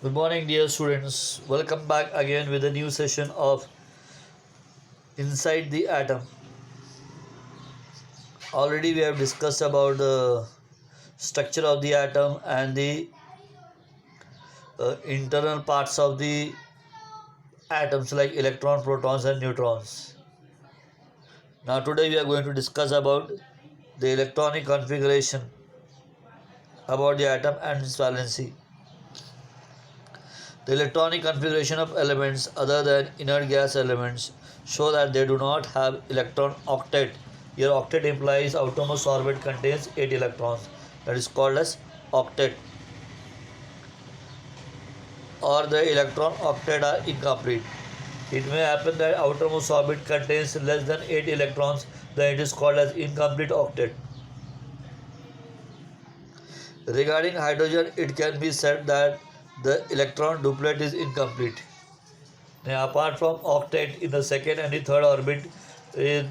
Good morning, dear students. Welcome back again with a new session of Inside the Atom. Already, we have discussed about the structure of the atom and the internal parts of the atoms like electrons, protons, and neutrons. Now, today, we are going to discuss about the electronic configuration about the atom and its valency. The electronic configuration of elements other than inert gas elements show that they do not have electron octet. Here octet implies outermost orbit contains 8 electrons. That is called as octet. Or the electron octet are incomplete. It may happen that outermost orbit contains less than 8 electrons, then it is called as incomplete octet. Regarding hydrogen, it can be said that the electron duplet is incomplete. Now, apart from octet in the second and the third orbit, in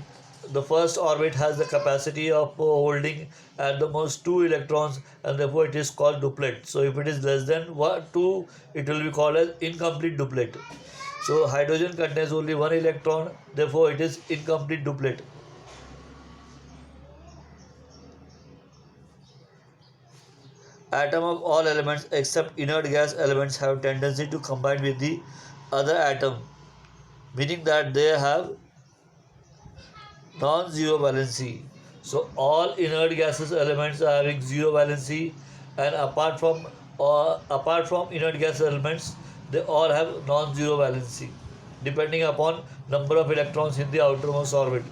the first orbit has the capacity of holding at the most 2 electrons, and therefore it is called duplet. So if it is less than 2, it will be called as incomplete duplet. So hydrogen contains only 1 electron, therefore it is incomplete duplet. Atom of all elements except inert gas elements have tendency to combine with the other atom, meaning that they have non-zero valency. So all inert gases elements are having zero valency, and apart from inert gas elements, they all have non-zero valency, depending upon number of electrons in the outermost orbit.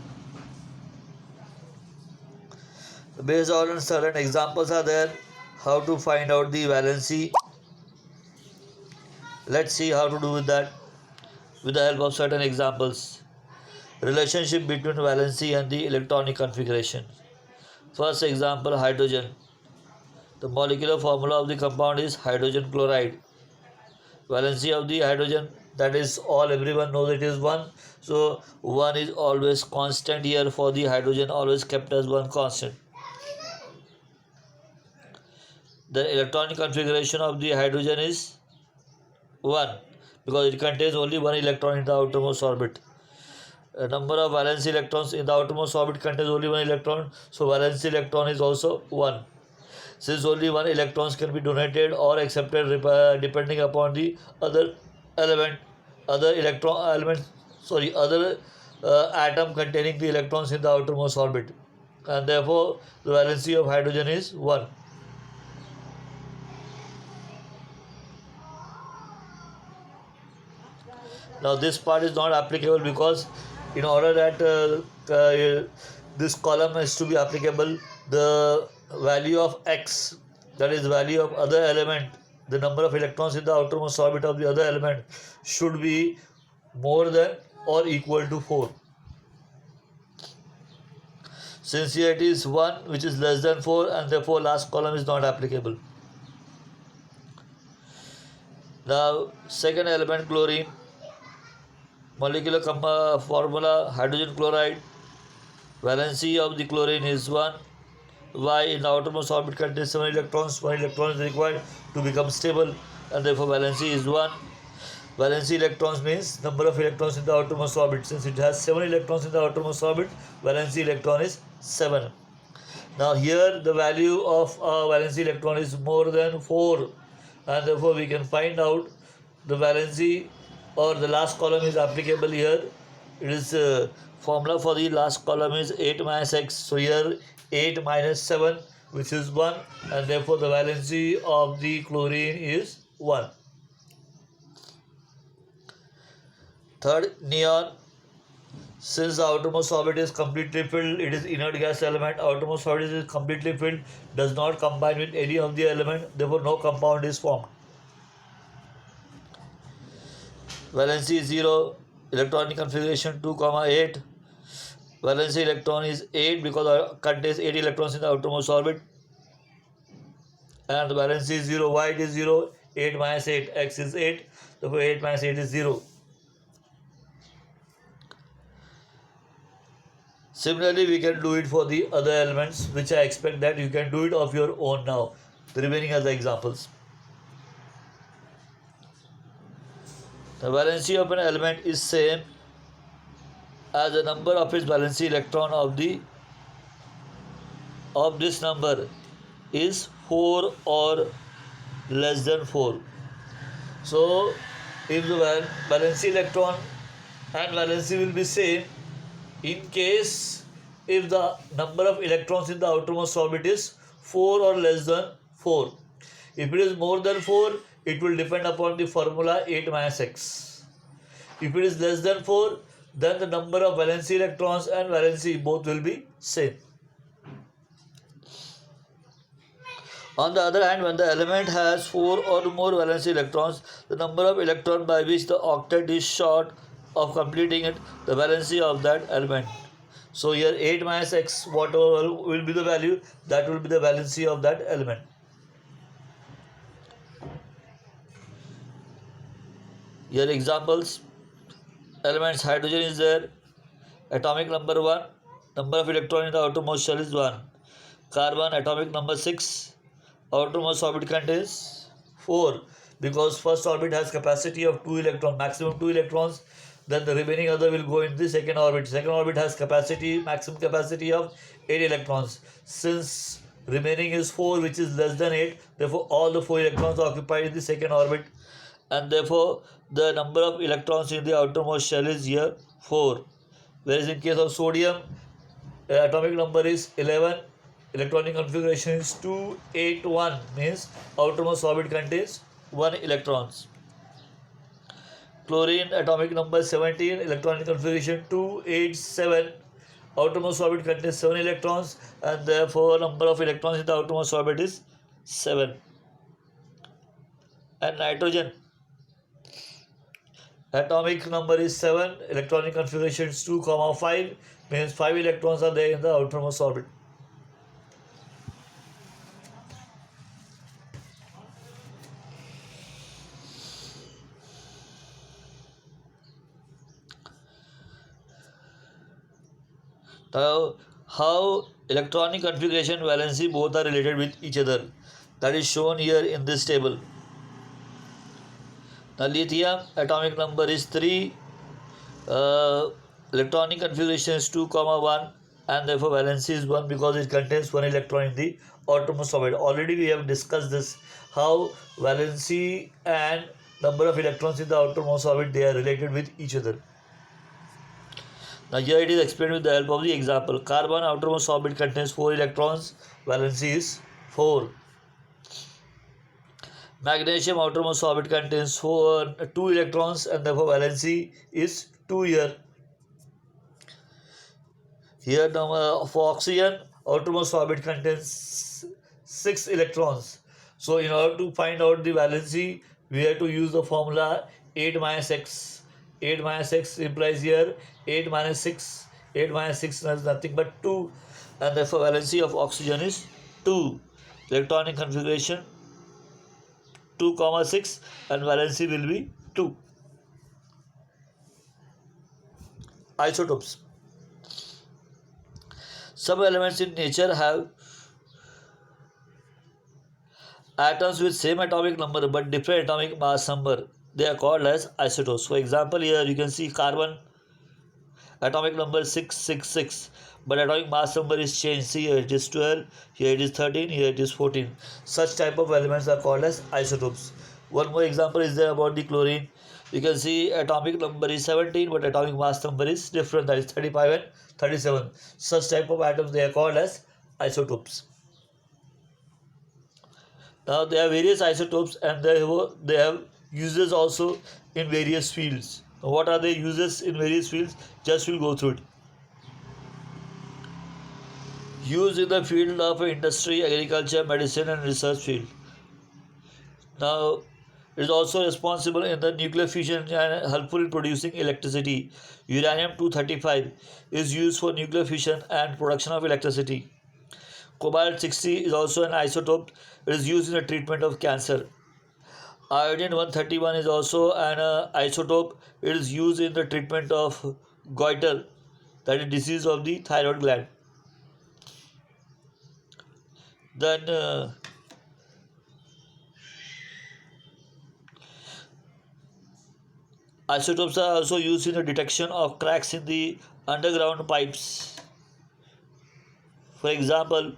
Based on certain examples are there, how to find out the valency. Let's see how to do with that with the help of certain examples. Relationship between valency and the electronic configuration. First example, hydrogen. The molecular formula of the compound is hydrogen chloride. Valency of the hydrogen, that is all everyone knows, it is 1. So 1 is always constant here for the hydrogen, always kept as 1 constant. The electronic configuration of the hydrogen is 1 because it contains only 1 electron in the outermost orbit. A number of valence electrons in the outermost orbit contains only 1 electron, so valence electron is also 1. Since only 1 electrons can be donated or accepted depending upon the other element, other atom containing the electrons in the outermost orbit, and therefore the valency of hydrogen is 1. Now this part is not applicable because in order that this column is to be applicable, the value of x, that is value of other element, the number of electrons in the outermost orbit of the other element, should be more than or equal to 4. Since here it is 1 which is less than 4, and therefore last column is not applicable. Now second element, chlorine. Molecular formula, hydrogen chloride. Valency of the chlorine is 1. Why? In the outermost orbit contains 7 electrons. 1 electron is required to become stable, and therefore valency is 1. Valency electrons means number of electrons in the outermost orbit. Since it has 7 electrons in the outermost orbit, valency electron is 7. Now here the value of valency electron is more than 4, and therefore we can find out the valency, or the last column is applicable here. It is formula for the last column is 8 minus x. So here 8 minus 7, which is 1, and therefore the valency of the chlorine is 1. Third, neon. Since the outermost orbit is completely filled, it is inert gas element. Outermost orbit is completely filled, does not combine with any of the element, therefore no compound is formed. Valency is 0, electronic configuration 2, 8. Valency electron is 8 because it contains 8 electrons in the outermost orbit. And the valency is 0. Why it is 0? 8 minus 8, x is 8, therefore 8 minus 8 is 0. Similarly, we can do it for the other elements, which I expect that you can do it of your own now. The remaining other examples. The valency of an element is same as the number of its valency electron of this number is 4 or less than 4. So if the valency electron and valency will be same in case if the number of electrons in the outermost orbit is 4 or less than 4. If it is more than 4, it will depend upon the formula 8 minus x. If it is less than 4, then the number of valency electrons and valency both will be same. On the other hand, when the element has 4 or more valency electrons, the number of electrons by which the octet is short of completing it, the valency of that element. So here 8 minus x, whatever will be the value, that will be the valency of that element. Here examples, elements hydrogen is there, atomic number 1, number of electrons in the outermost shell is 1. Carbon, atomic number 6, outermost orbit contains 4 because first orbit has capacity of 2 electrons, maximum 2 electrons, then the remaining other will go in the second orbit. Second orbit has maximum capacity of 8 electrons. Since remaining is 4 which is less than 8, therefore all the 4 electrons are occupied in the second orbit, and therefore the number of electrons in the outermost shell is here 4. Whereas in case of sodium, atomic number is 11, electronic configuration is 281, means outermost orbit contains 1 electrons. Chlorine, atomic number 17, electronic configuration 287, outermost orbit contains 7 electrons, and therefore number of electrons in the outermost orbit is 7. And nitrogen, atomic number is 7, electronic configuration is 2, 5, means 5 electrons are there in the outermost orbit. Now, how electronic configuration valency both are related with each other, that is shown here in this table. Now, lithium atomic number is 3, electronic configuration is 2, 1, and therefore valency is 1 because it contains 1 electron in the outermost orbit. Already we have discussed this, how valency and number of electrons in the outermost orbit, they are related with each other. Now here it is explained with the help of the example. Carbon outermost orbit contains 4 electrons, valency is 4. Magnesium outermost orbit contains 2 electrons, and therefore valency is 2 here. Here for oxygen, outermost orbit contains 6 electrons. So in order to find out the valency, we have to use the formula 8 minus x. 8 minus x implies here 8 minus 6. 8 minus 6 is nothing but 2, and therefore valency of oxygen is 2. Electronic configuration 2, 6, and valency will be 2. Isotopes. Some elements in nature have atoms with same atomic number but different atomic mass number. They are called as isotopes. For example, here you can see carbon, atomic number 666, but atomic mass number is changed. See, here it is 12, here it is 13, here it is 14. Such type of elements are called as isotopes. One more example is there about the chlorine. You can see atomic number is 17, but atomic mass number is different, that is 35 and 37. Such type of atoms, they are called as isotopes. Now there are various isotopes, and they have uses also in various fields. What are the uses in various fields? Just we'll go through it. Used in the field of industry, agriculture, medicine, and research field. Now, it is also responsible in the nuclear fusion and helpful in producing electricity. Uranium-235 is used for nuclear fusion and production of electricity. Cobalt-60 is also an isotope. It is used in the treatment of cancer. Iodine-131 is also an isotope. It is used in the treatment of goiter, that is disease of the thyroid gland. Then Isotopes are also used in the detection of cracks in the underground pipes. For example,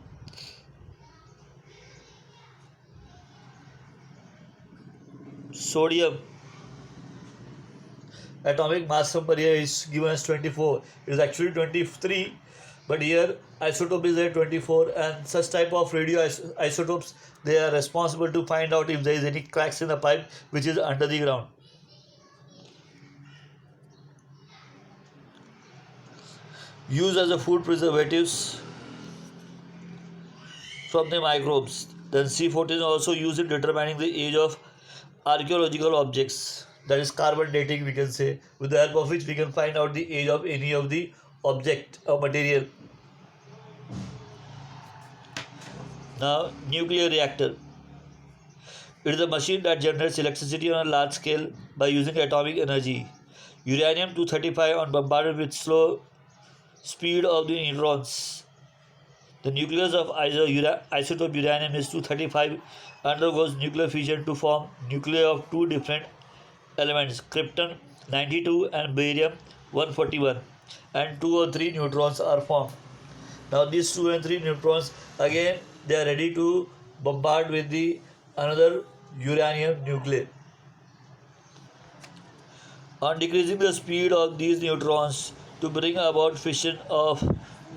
sodium atomic mass number here is given as 24. It is actually 23, but here isotope is at 24, and such type of isotopes, they are responsible to find out if there is any cracks in the pipe which is under the ground. Used as a food preservatives from the microbes. Then C14 is also used in determining the age of archaeological objects. That is carbon dating, we can say, with the help of which we can find out the age of any of the object or material. Now, nuclear reactor. It is a machine that generates electricity on a large scale by using atomic energy. Uranium-235 on bombarded with slow speed of the neutrons. The nucleus of isotope uranium is 235 undergoes nuclear fission to form nuclei of two different elements, krypton 92 and barium 141, and 2 or 3 neutrons are formed. Now these 2 and 3 neutrons, again they are ready to bombard with the another uranium nuclei. On decreasing the speed of these neutrons to bring about fission of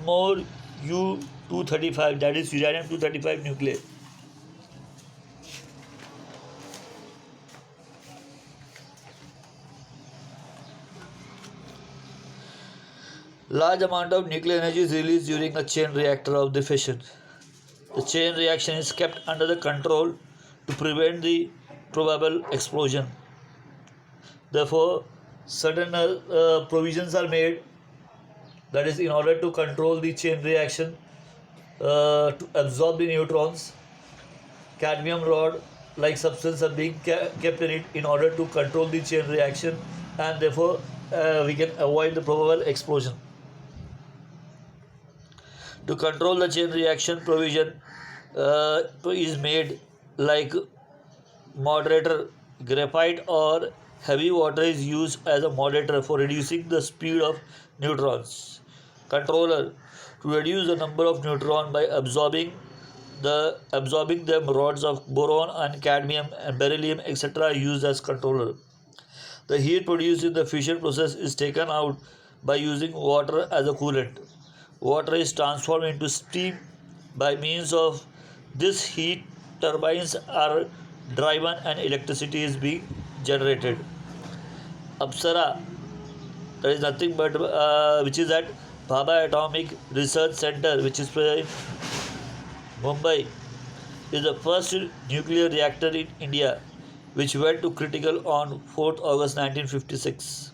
more U-235, that is uranium-235 nuclei. Large amount of nuclear energy is released during a chain reactor of the fission. The chain reaction is kept under the control to prevent the probable explosion. Therefore, certain provisions are made, that is in order to control the chain reaction, to absorb the neutrons. Cadmium rod like substance are being kept in it in order to control the chain reaction, and therefore we can avoid the probable explosion. To control the chain reaction, provision is made like moderator. Graphite or heavy water is used as a moderator for reducing the speed of neutrons. Controller, to reduce the number of neutrons by absorbing them, rods of boron and cadmium and beryllium etc. are used as controller. The heat produced in the fission process is taken out by using water as a coolant. Water is transformed into steam by means of this heat. Turbines are driven and electricity is being generated. Apsara, that is nothing but which is at Bhabha Atomic Research Center, which is in Mumbai, is the first nuclear reactor in India, which went to critical on 4th August 1956.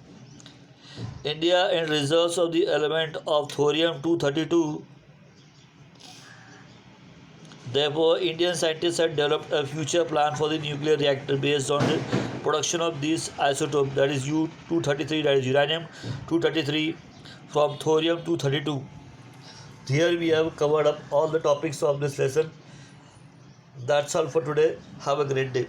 India in reserves of the element of thorium-232. Therefore, Indian scientists had developed a future plan for the nuclear reactor based on the production of these isotopes, that is U-233, that is uranium-233 from thorium-232. Here we have covered up all the topics of this lesson. That's all for today. Have a great day.